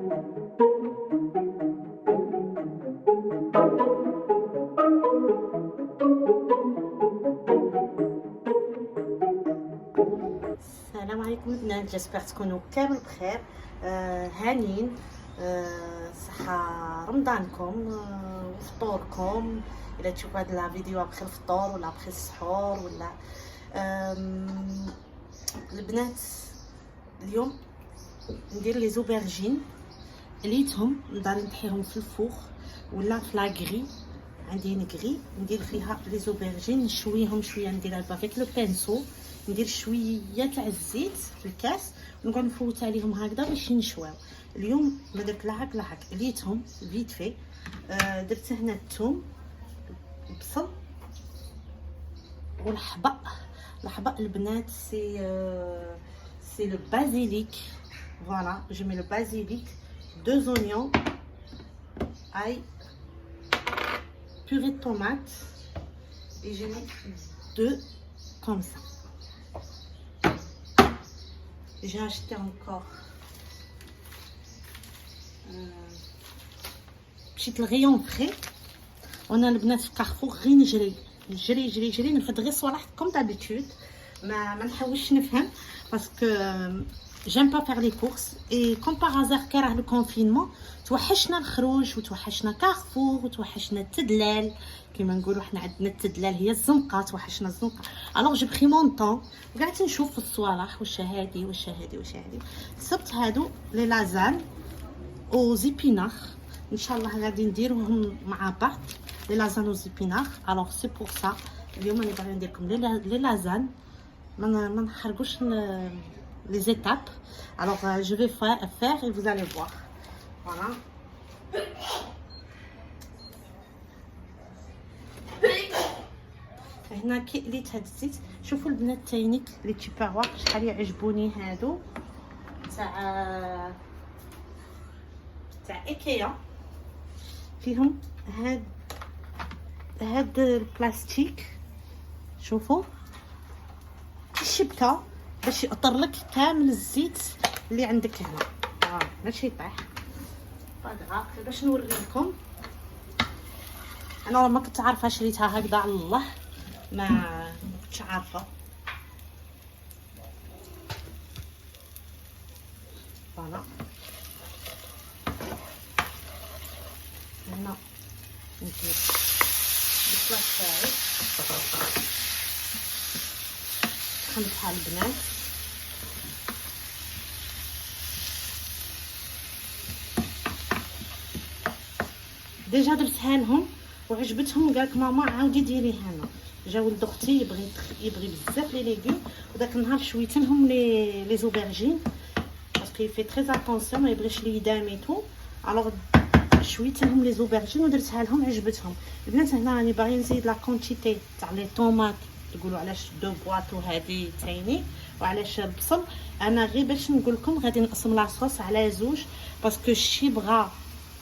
السلام عليكم البنات، جيسبر تكونوا كامل بخير. هانيين. صحة رمضانكم وفطوركم. الا تشوفوا هاد الفيديو ابخي الفطور ولا ابخي السحور ولا البنات. اليوم ندير لي زوبرجين، ليتهم ندار نطحيهم في الفوخ ولا في لاكغي. عندي نكغي ندير فيها لي زوبرجين، نشويهم شويه، نديرها بافيك لو بانسو، ندير شويه تاع الزيت في الكاس ونقعد نفوت عليهم هكذا باش ينشواو. اليوم ما درت لا هك ليتهم فيت في. درت هنا الثوم، البصل والحباء. الحباء البنات سي لو بازيليك. فوالا جو مي لو بازيليك، 2 oignons, ail, purée de tomates et je mets 2 comme ça. J'ai acheté encore مشيت للغيون فري. وانا البنات في كارفور غير نجري نفد غير صوالح كوم دابيتود، ما نحاولش نفهم باسكو جيم با فيغ لي كورس. اي كوم باغ هازار كي راه لو كونفينمون توحشنا الخروج وتوحشنا كارفور وتوحشنا التدلال. كيما نقولوا حنا عندنا التدلال هي الزنقه، توحشنا الزنقه. الوغ جو بري مون طون وقعدت نشوف في الصوالح واش هادي واش هادي واش هادي. صبت هادو لي لازان او زيبيناخ، ان شاء الله غادي نديروهم مع بعض لي لازان او زيبيناخ. الوغ سي بور سا اليوم انا باغي ندير لكم لي لازان، ما نحرقوش les étapes. Alors je vais faire et vous allez voir. Voilà. هنا كي قليت هاد الزيت. شوفوا البنات تاينيك لي تيباغوار شحال يعجبوني هادو تاع ايكيا. فيهم هاد البلاستيك، شوفوا الشبكه باش يقطر لك كامل الزيت اللي عندك هنا. ماشي يطيح باغا. باش نوري لكم، انا ما كنت عارفه شريتها هكذا على الله، ما كنتش عارفه. فوالا هنا ندير البلاص تاعي خمسها البنات. ديجا درتها لهم وعجبتهم، قالك ماما عاودي ديري هنا. جا ولد اختي يبغي بزاف لي ليغوم، وداك النهار شويت لهم لي زوبرجين باسكو يفي تري اتونسيون ما يبغيش لي يدامي تو. الوغ شويت لهم لي زوبرجين ودرتها لهم، عجبتهم البنات. هنا راني باغي نزيد لا كونتيتي تاع لي طوماط، تقولوا علاش 2 بواطو هذه تايني وعلاش البصل. انا غير باش نقول لكم غادي نقسم لاصوص على زوج باسكو شي بغا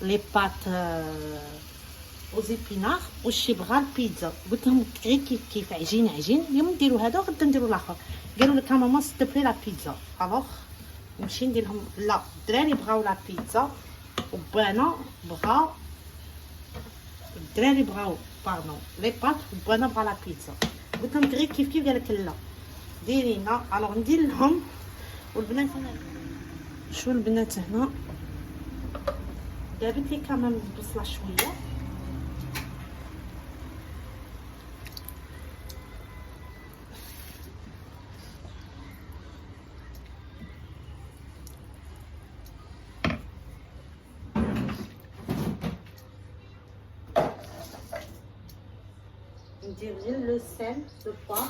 لي بات او زيبينار وشي بغا البيتزا. قلت لهم غير كيف عجين اليوم نديروا هذا وغدا نديروا الاخر. قالوا لك ماما سيت بلي لا بيتزا. الوغ نمشي ندير لهم. لا الدراري بغاو لا بيتزا وبانا بغا، الدراري بغاو باردون لي بات وبانا بغا لا بيتزا. قلت لهم غير كيف قالك لا ديرينا. الوغ ندير لهم. والبنات شو البنات هنا دابت لي كمان البصله شويه. ندير غير لو سيل لو بوار.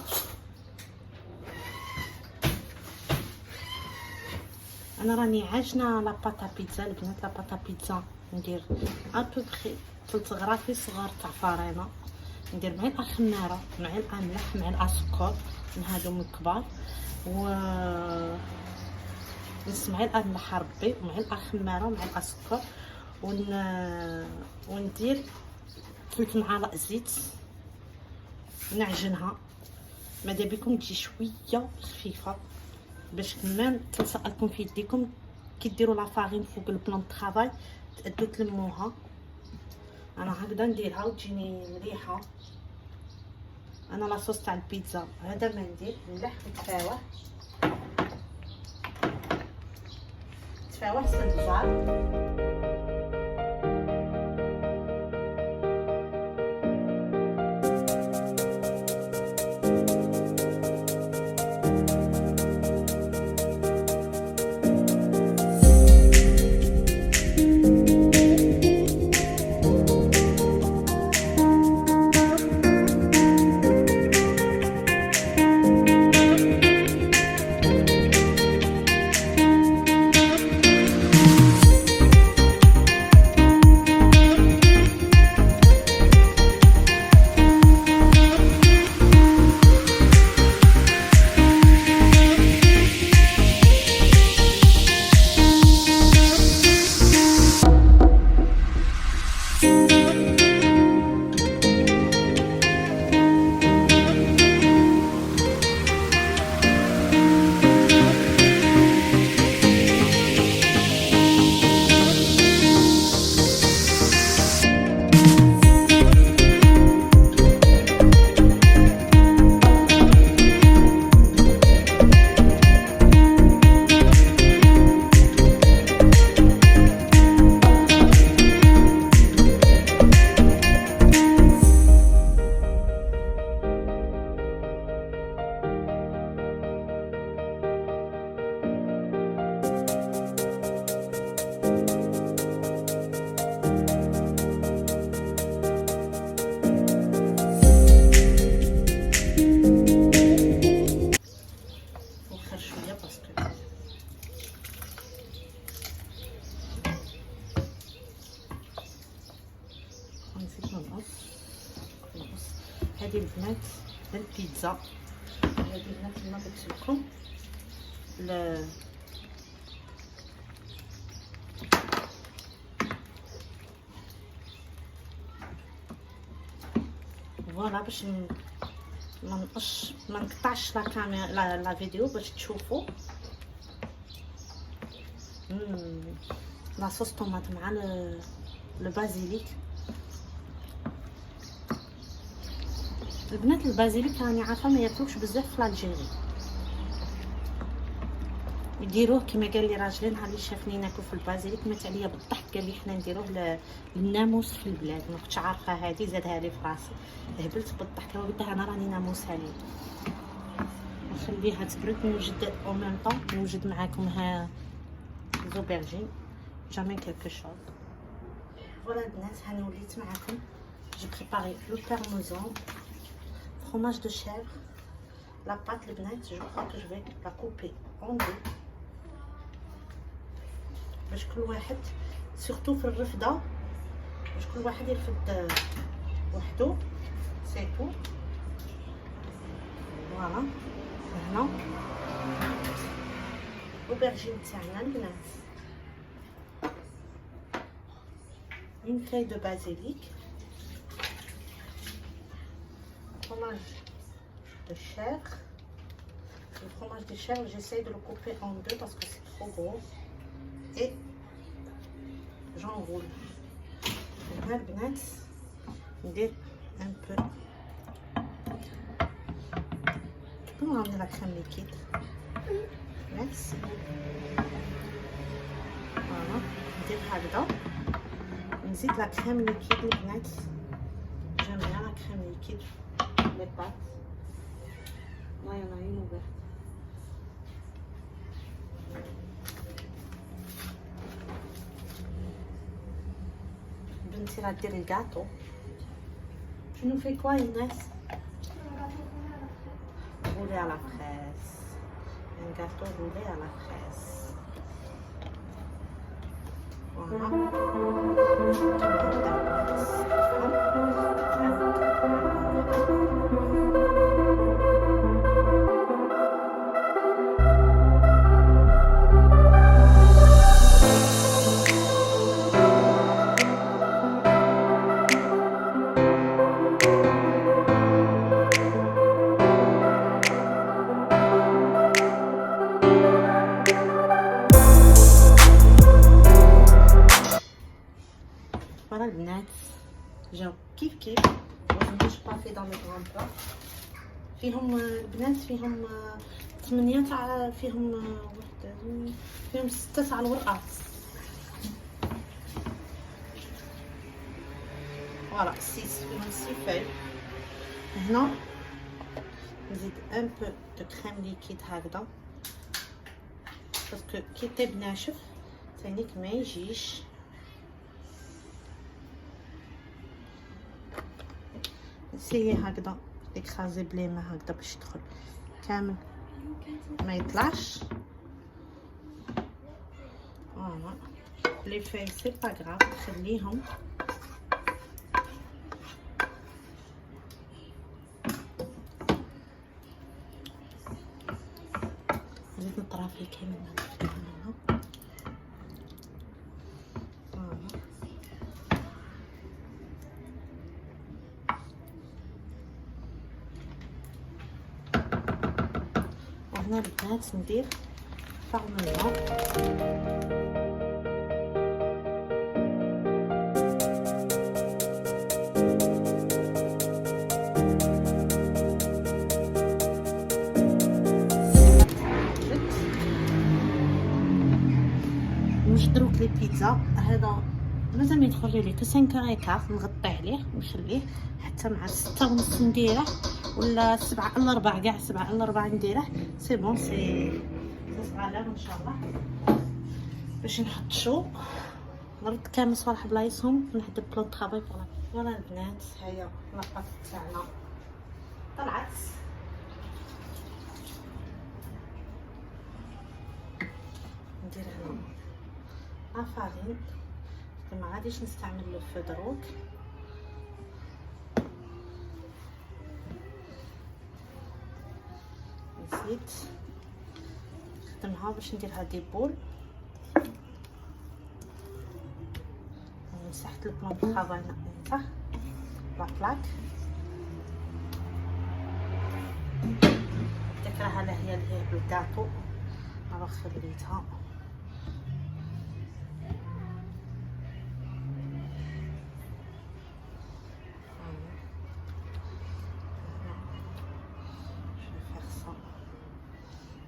انا راني عاجنه لا باتا بيتزا البنات. لا باتا بيتزا ندير ابوبخي 3 غرافي صغار تاع فرينه، ندير معلقه خماره، معلقه ملح، معلقه سكر من هادو من الكبار، و نص معلقه ملح ربي ومعلقه خماره ومعلقه سكر، وندير 3 معالق زيت نعجنها. ماذا بكم تجي شويه خفيفه باش كمان تلصق لكم في يديكم كي ديروا لا فارين فوق البلان طرافاي تأدوا تلموها. انا هكذا نديرها وتجيني مليحه. انا لاصوص تاع البيتزا هذا ما ندير ملح وتفاوح سنجار. هذه البنات البيتزا. هذه البنات كما قلت لكم فوالا باش ما نقطعش لا كاميرا لا فيديو باش تشوفوا. لاصوص طوماط مع البازيليك. البنات البازيليك راني عارفه ما ياكلوش بزاف في الجيري، يديروه كما قال لي راجلي نهار اللي شافني ناكل في البازيليك مات عليا بالضحك، قال لي حنا نديروه للناموس في البلاد. ما كنتش عارفه هذه، زادها لي في راسي هبلت بالضحك. قلتها انا راني ناموسها لي، نخليها تبرد نوجد او ميم طون نوجد معاكم ها زوبرجين جامي كيلكو شوز. فوالا البنات هاني وليت معاكم. جي بريباري لو بارميزان fromage de chèvre. La pâte les bnets, je crois que je vais la couper en deux باش كل واحد سورتو في الرفده باش كل واحد يرفد وحده سيتو. فوالا هنا الأوبرجين تاعنا البنات، une feuille de basilic, fromage de chèvre. Le fromage de chèvre, j'essaie de le couper en deux parce que c'est trop gros. Et j'enroule. هنا البنات ندير un peu كيما نعمل لا كريم ليكيد. ميرسي. فوالا ندير هكذا نزيد لا كريم ليكيد البنات. جيم بيان لا كريم ليكيد لي بات. لا يلا هي ouverte. بنتي راه دير الكاطو. Tu nous fais quoi Inès? Roulé à la fraise. Un gâteau roulé à la fraise. فوالا البنات جاو كيف كيف واش با في دون لي غران بلا. فيهم البنات فيهم 8 تاع فيهم واحد فيهم 6 تاع الورقات. فوالا 6 فيهم 6 فاي. هنا نزيد ان بو دو كريم ليكيد هكذا باسكو كي يطيب ناشف ثانيك ما يجيش. نسيي هكذا اكرازي بلي ما هكذا باش يدخل كامل ما يطلعش. فوالا لي فاي سي با غراف خليهم. نزيد نطرافي كامل هنا. وهنا البنات ندير فارميلون. نشدروك لي بيتزا هذا مازال ما يدخل لي كو 5:15 نغطي عليه ونخليه حتى مع 6:30 نديره ولا 7 الا ربع كاع 7 الا ربع نديره سي بون سي صغالام ان شاء الله باش نحط شو نرد كامل صالح بلايصهم نحدد بلون طرابي. فوالا البنات هيا لاباط تاعنا طلعت. ندير هنا لافارين ما غاديش نستعمل لو فو دروك. نزيد نخدمها باش نديرها دي بول. مسحت البلون دو طرافاي نتاع لا بلاك ديك راها هي اللي هي بالكاطو راه خليتها.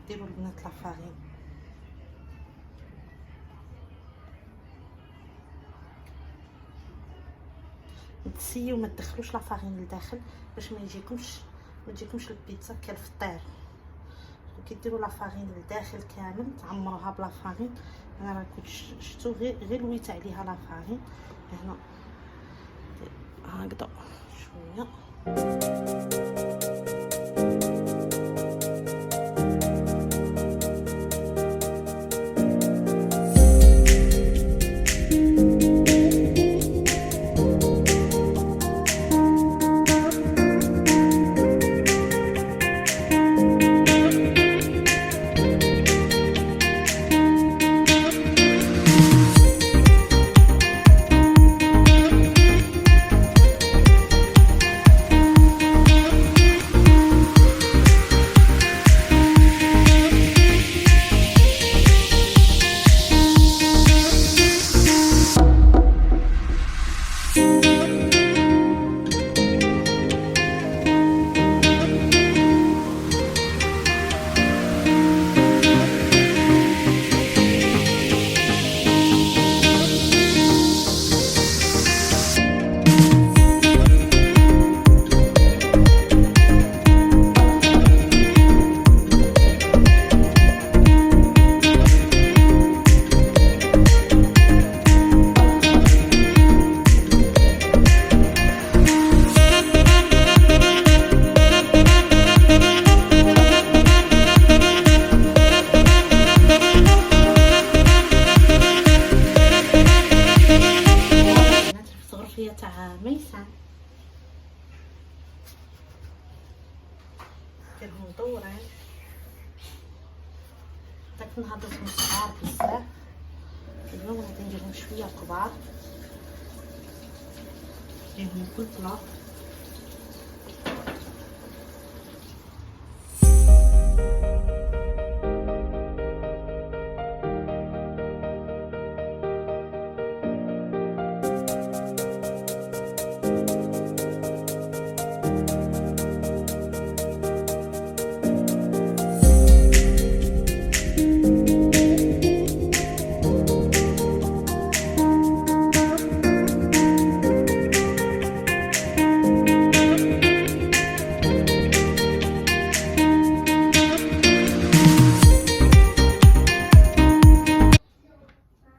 ديروا البنات لافارين تسيو ما تدخلوش لافارين لداخل باش ما تجيكمش البيتزا كالفطير. كي ديروا لافارين لداخل كامل تعمروها بلافارين. انا راه كنت شفتو غير لويت عليها لافارين هنا هكذا شويه. تاع ميسان ديرهم دورين داك النهار درتهم صغار بزاف اليوم غادي نديرهم شويه كبار نديرهم كل بلاط.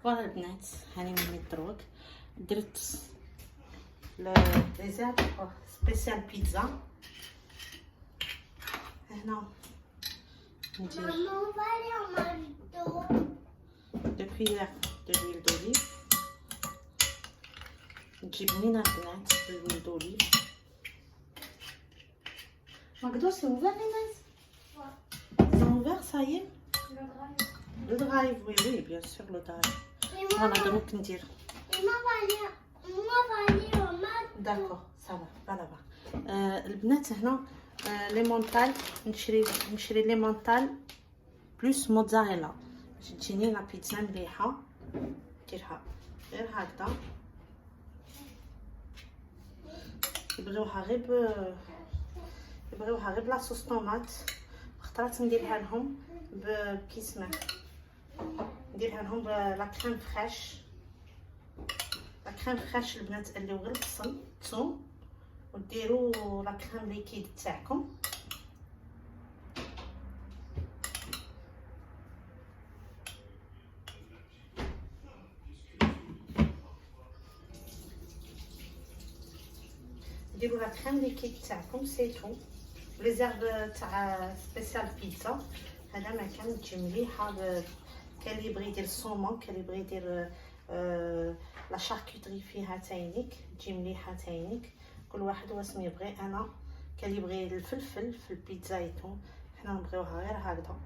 فوالا البنات، هاني من الدروك درت لي زيرب سبيسيال بيتزا. هنا ندير دو كويير دو لويل دوليف. تجي بنينه البنات لويل دوليف. ماكدو سي اوفر الناس سي اوفر صايي لو درايف. وي وي بيان سور لو درايف. فوالا دروك ندير داكور صافا فوالا با. البنات هنا لي مونطال نشري لي مونطال بلوس موتزاريلا باش تجيني لا بيتزا مليحه. نديرها غير هكذا، يبغيوها غير بلا صوص طوماط. خطرات نديرها لهم بكيسمه، نديرها لهم بلا كريم فريش. لا كريم فريش البنات تقليو غير البصل الثوم وديروا لا كريم ليكيد تاعكم. ديروا لا كريم ليكيد تاعكم سي تو. لي زيرب تاع سبيسيال بيتزا هذا ما كان تجي مليحه. كاليبري ديال الصومون، كاليبري ديال لا شاركوتري فيها تاينيك تجي مليحه تاينيك. كل واحد واسم يبغي. انا كاليبري الفلفل في البيتزايتو، حنا نبغيوها غير هكذا.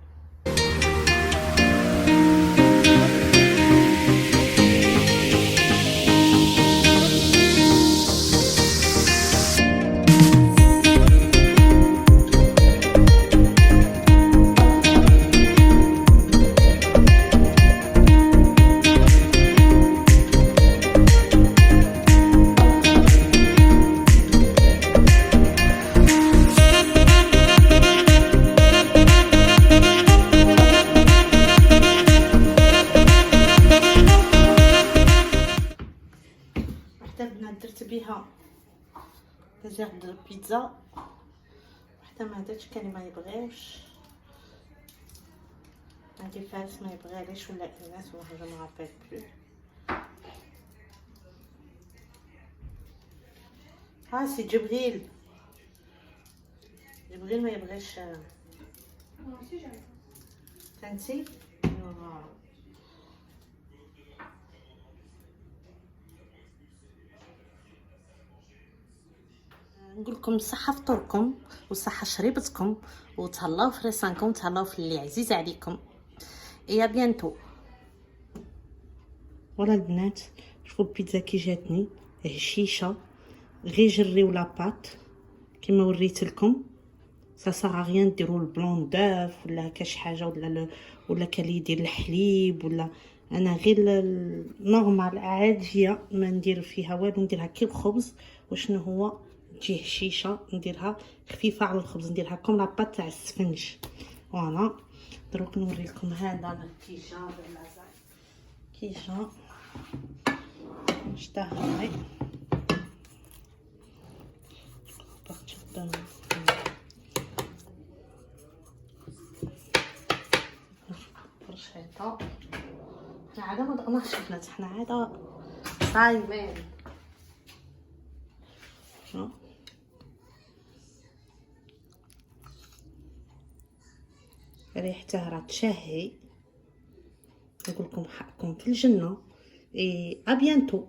درت بها ديزير دو بيتزا حتى ما درتش. كان ما يبغيوش عندي فارس ما يبغيليش ولا الناس ولا حاجه ما عرفت بلو. ها سي جبريل ما يبغيش فهمتي. نقول لكم الصحه فطوركم والصحه شريبتكم وتهلاو في ريسانكم، تهلاو في اللي عزيز عليكم. يا بيانتو. ولا البنات شوفوا البيتزا كي جاتني هشيشه. غير جريو لاباط كيما وريت لكم. سا صار غيان ديروا البلون دوف ولا كاش حاجه ولا كالي يدير الحليب ولا. انا غير نورمال عاديه ما ندير فيها والو، نديرها كي الخبز. وشنو هو تجي هشيشه نديرها خفيفه على الخبز، نديرها كوم لاباط تاع السفنج. فوالا دروك نوري لكم هذا الكيجا ولا كيجا اشتهى فرشيطه. حنا عاده ما دقناش البنات، حنا عاده صايمين. ريحتها راه تشهي. نقول لكم حقكم في الجنه. ابيانتو.